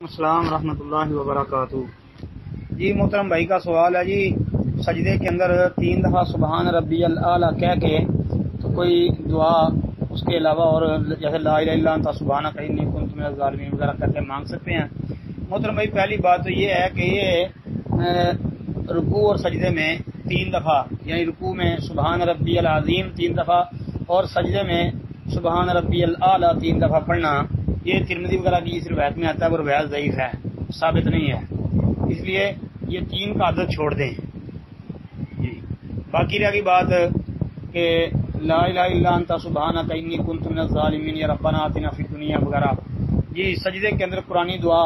السلام ورحمۃ اللہ وبرکاتہ۔ جی محترم بھائی کا سوال ہے جی، سجدے کے اندر 3 دفعہ سبحان ربی الاعلیٰ کہہ کے تو کوئی دعا اس کے علاوہ اور جیسے لا الہ الا انت سبحانک انی کنت من الظالمین وغیرہ کر کے مانگ سکتے ہیں؟ محترم بھائی پہلی بات تو یہ ہے کہ یہ رکوع اور سجدے میں 3 دفعہ، یعنی رکوع میں سبحان ربی العظیم 3 دفعہ اور سجدے میں سبحان ربی الاعلیٰ 3 دفعہ پڑھنا، یہ ترمذی وغیرہ کی اس روایت میں آتا ہے، وہ روایت ضعیف ہے، ثابت نہیں ہے، اس لیے یہ 3 کا عدد چھوڑ دیں جی۔ باقی رہ گئی بات کہ لا الہ الا انت سبحانک انی کنت من الظالمین یا ربنا آتنا فی الدنیا وغیرہ، جی سجدے کے اندر قرآنی دعا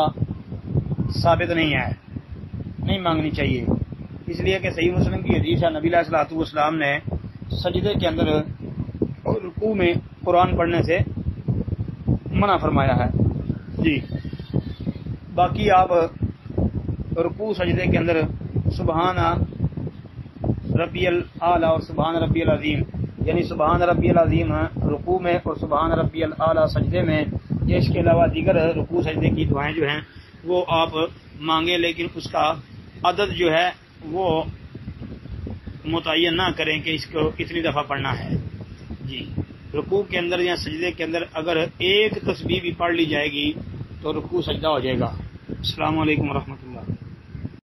ثابت نہیں ہے، نہیں مانگنی چاہیے، اس لیے کہ صحیح مسلم کی حدیث ہے، نبی علیہ الصلوۃ والسلام نے سجدے کے اندر اور رکوع میں قرآن پڑھنے سے منع فرمایا ہے جی۔ باقی آپ رکوع سجدے کے اندر سبحان ربی الاعلیٰ اور سبحان ربی العظیم، یعنی سبحان ربی العظیم رکوع میں اور سبحان ربی الاعلیٰ سجدے میں، اس کے علاوہ دیگر رکوع سجدے کی دعائیں جو ہیں وہ آپ مانگیں، لیکن اس کا عدد جو ہے وہ متعین نہ کریں کہ اس کو کتنی دفعہ پڑھنا ہے جی۔ رکوع کے اندر یا سجدے کے اندر اگر ایک تسبیح بھی پڑھ لی جائے گی تو رکوع سجدہ ہو جائے گا۔ السلام علیکم ورحمۃ اللہ۔